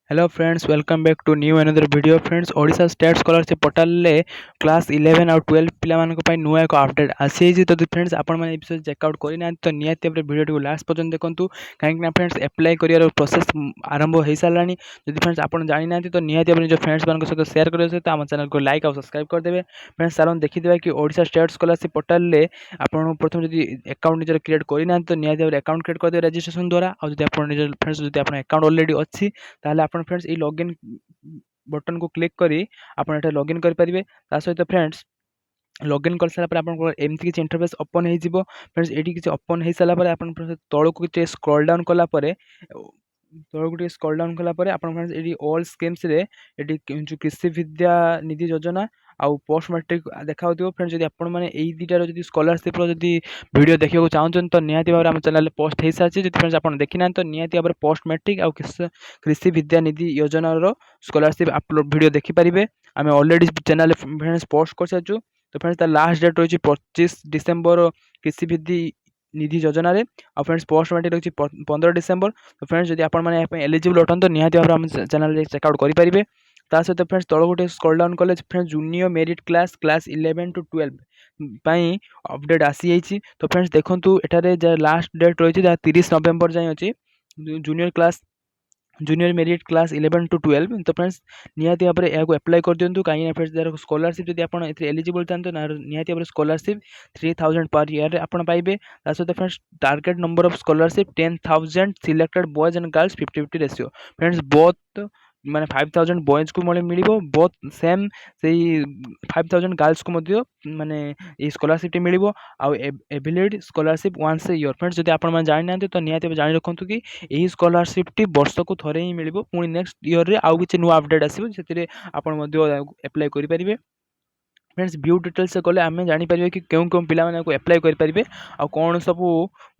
Hello friends, welcome back to new another video. Friends, Odisha state scholarship portal ले class 11 और 12 पिला नुआ एक अपडेट आसी। तो फ्रेंड्स आपण मैंने विषय चेकआउट करना तो निहाती वीडियो लास्ट पर्यंत देखूँ कहीं फ्रेंड्स एप्लाई कर प्रोसेस आरंभ हो सारा। जब फ्रेंड्स आप जानी ना तो निहाती निज फ्रेंड्स मान सहित सेयार करने सहित आम चैनल को लाइक और सब्सक्राइब करदे। फ्रेंड्स सारा देखीदे कि ओडिशा स्टेट स्कॉलरशिप पोर्टल ले आपन प्रथम जब अकाउंट निजर क्रिएट करना तो निहाती अकाउंट क्रिएट करदे रजिस्ट्रेशन द्वारा। और जब आप निज फ्रेंड्स जब आप अकाउंट ऑलरेडी अच्छी ताहले आपण फ्रेंड्स ये लॉगिन बटन को क्लिक करी आपण एटा लॉगिन कर परिबे। ता सहित फ्रेंड्स लॉगिन कर सारा पर आपन एमती किसी इंटरफेस ओपन हो जिवो। फ्रेंड्स एटी किसी ओपन हो सारा पर आपन तळो को किसी स्क्रॉल डाउन कला परे तळो को स्क्रॉल डाउन कला परे आपन फ्रेंड्स एटी ऑल स्कीम्स रे एटी जो कृषि विद्या निधि योजना आउ पोस्ट मैट्रिक देखा होतिबो। फ्रेंड्स जदि आपण माने एई दुटा जदि स्कॉलरशिप रो जदि वीडियो देखियो को चाहउछन तो निहाती भाबरे हम चैनल पोस्ट हे साची। जदि फ्रेंड्स आपण देखिना तो निहाती भाबरे पोस्ट मैट्रिक आउ कृषि विद्या निधि योजना रो स्कॉलरशिप अपलोड वीडियो देखि परिबे। आमे ऑलरेडी चैनल फ्रेंड्स पोस्ट कर साचु। तो फ्रेंड्स द लास्ट डेट रही 25 डिसेम्बर कृषि विधि निधि योजना रे। और फ्रेंड्स पोस्ट मैट्रिक रही 15 डिसेम्बर। तो फ्रेंड्स जदि आपण माने एलिजिबल अटन तो निहाती भाबरे हम चैनल चेकआउट करि परिबे। ता सहित फ्रेंड्स तळ गोटे स्क्रॉल डाउन कले friends junior merit class 11 to 12 पई अपडेट आसी जाइछि। तो फ्रेंड्स देखंतु एटारे जे लास्ट डेट रही 30 नवेम्बर जाय अछि जूनियर मेरिट क्लास 11 टू 12। तो फ्रेंड्स निहाती भाबरे या अप्लाई कर दियंतु कहीं फ्रेंड्स जर स्कॉलरशिप जदि आपण एथि एलिजिबल थांतो ना निहाती भाबरे स्कॉलरशिप 3000 पर ईयर आपण पाइबे। ता सहित friends target number of scholarship 10,000 selected boys and girls 50-50 ratio. Friends both माने 5000 बॉयज को मिलिबो बोथ सेम से 5000 गर्ल्स को मध्य माने ए स्कॉलरशिप टी मिलिबो। आ ability scholarship once a year. Friends जदि आपण माने जानि नांते तो निहाती जानि रखंतु कि एही स्कॉलरशिप टी वर्ष को थरे ही मिलिबो। पुणी नेक्स्ट ईयर रे आउ किछि नुवा अपडेट आसीबो सेतिरे आपण मध्य अप्लाई करि परिबे। फ्रेंड्स व्यू डिटेल्स से गले आम जापर कि क्यों क्यों पिला माने अप्लाई करेंगे आ कौन सब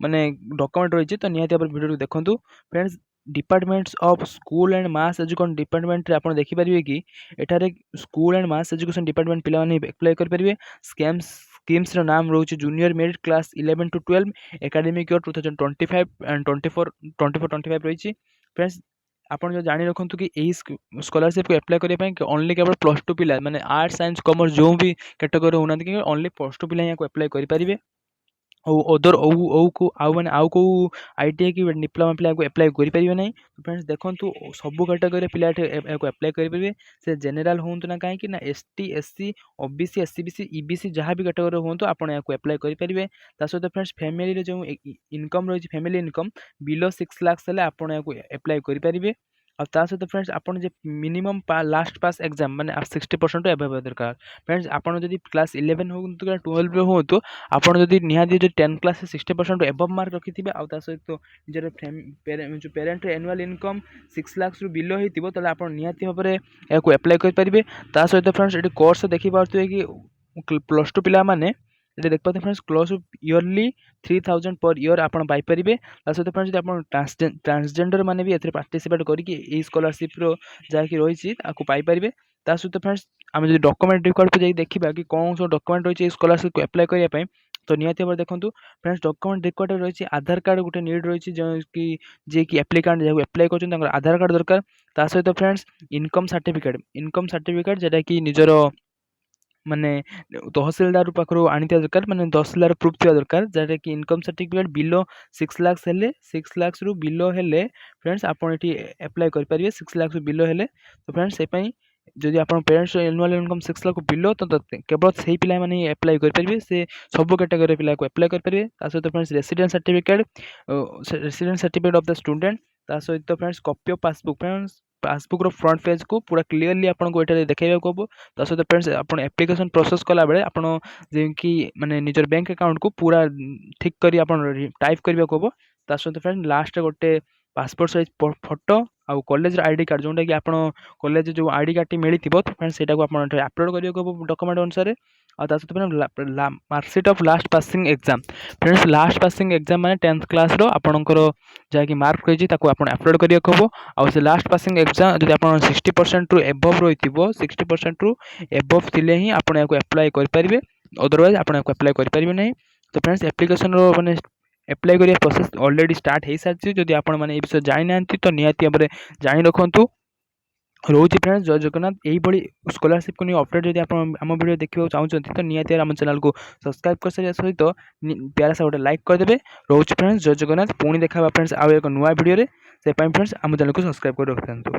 माने डॉक्यूमेंट रही। तो निहाती वीडियो देखूँ। Friends departments of school and mass education department आप देखिपारे कि एठारे school and mass education department पिला माने अप्लाई करेंगे। स्कीम्स नाम रोचे junior merit class 11 to 12 academic year 2025 and 24-25 रही। फ्रेंड्स आपण जो जानी रखु कि यही स्कॉलरशिप को अप्लाई करने ओनली केवल +2 पिला माने आर्ट्स साइंस कॉमर्स जो भी कैटेगरी होना कि ओनली +2 पिला यहाँ अप्लाई करेंगे। अदर को आउ माने आउ को आईटीआई की डिप्लोमा पिला अप्लाई करेंगे ना। तो फ्रेंड्स देखो सब कैटेगरी पिला अप्लाई करेंगे से जेनराल हूँ ना कहीं ना ST SC OBC SCBC EBC जहाँ भी कैटेगरी हूँ आपड़ यहाँ अप्लाई करेंगे। सहित फ्रेंड्स फैमिली जो इनकम रही फैमिली इनकम बिलो 6 लाख आप अप्लाई करेंगे। और ता सहित फ्रेंड्स आपन जे मिनिमम लास्ट पास एग्जाम माने 60% एबव दरकार। फ्रेंड्स आपन जदि क्लास 11 हो तो 12 हो तो आपन जदि निहाती जो 10 क्लास 60% एबव मार्क रखिथिबे आ ता सहित निजर जो पेरेंट एनुअल इनकम 6 लाख रु बिलो हेतिबो तले आपन निहाती भाबरे याको अप्लाई कर परिबे। ता सहित फ्रेंड्स एटी कोर्स देखि पारथुए कि +2 पिला माने ये देख पाते friends close yearly 3000 per year आप पाइपर। सहित फ्रेंड्स जब आप ट्रांसजेंडर मैंने भी एथे पार्टिसिपेट करके स्कॉलरशिप जहाँकि रही पाइपर। सहित फ्रेंड्स आम जो डॉक्यूमेंट रिक्वायर्ड को देखा कि कौन सब डॉक्यूमेंट रही स्कॉलरशिप को अप्लाई करने तो निहाती भाव देखो। फ्रेंड्स डॉक्यूमेंट रिक्वायर्ड रही आधार कार्ड गोटे नीड रही जो कि जे कि एप्लिकांट जहाँ अप्लाई कर आधार कार्ड दरकार। ता सहित फ्रेंड्स इनकम सर्टिफिकेट जेटा कि निजर माने तहसिलदार पाखु आनी दरकार माने तहसिलदार प्रूफ थी दरकार जहाँ कि इनकम सर्टिफिकेट बिलो 6 लाख हेले 6 लाख रु बिलो हेले फ्रेंड्स आपन एटी अप्लाई कर परिबे 6 लाख रु बिलो हेले। तो फ्रेंड्स से पई जदि आपन parents annual income 6 lakh below तो केवल सही पिला माने अप्लाई कर परिबे से सब कैटेगरी पिला को अप्लाई कर परिबे। ता सहित friends resident certificate of the student. ता सहित friends copy of passbook friends passbook रो फ्रंट पेज को पूरा क्लियरली आपन को एटा देखाइबा को हबो। ता सहित फ्रेंड्स आपन एप्लिकेशन प्रोसेस कला बेले आपन जे कि माने निजर बैंक अकाउंट को पूरा ठीक करी आपन टाइप करबा को हबो। ता सहित फ्रेंड्स लास्ट गोटे पासपोर्ट साइज फोटो आउ कॉलेज आईडी कार्ड जोंटा कि आपन कॉलेज जो आईडी कार्ड टी मिलिथिबो तो फ्रेंड्स सेटा को आपन अपलोड करियो को डॉक्यूमेंट अनुसार। और ता सहित friends marksheet of last passing exam. Friends last passing exam माने 10th क्लास रो आपनकर जहाँ कि मार्क रही ताको आपन अपलोड करियो को हबो। और से लास्ट पासिंग एग्जाम जदि आपन 60% रु एबव रहिथिबो 60% रु एबव थिले ही आपन याको अप्लाई कर परिबे अदरवाइज आपन याको अप्लाई कर परिबे नहीं। तो फ्रेंड्स एप्लिकेशन रो माने अप्लाई करिया प्रोसेस ऑलरेडी स्टार्ट हो सारी। जदि आपण माने ए विषय जानि नांती तो निहाती भाबरे जानि रखंतु। रोचे फ्रेंड्स जय जगन्नाथ यही स्कॉलरशिप को नहीं अपडेट जब आप आम वीडियो देखा चाहते तो निहाती आम चैनल को सब्सक्राइब कर सारे सहित प्यारा सा गोटे लाइक करदे। रोचे फ्रेंड्स जय जगन्नाथ पुणी देखा फ्रेंड्स आउ एक नुआ वीडियो से फ्रेंड्स आम चैनल को सब्सक्राइब कर रखिथांतु।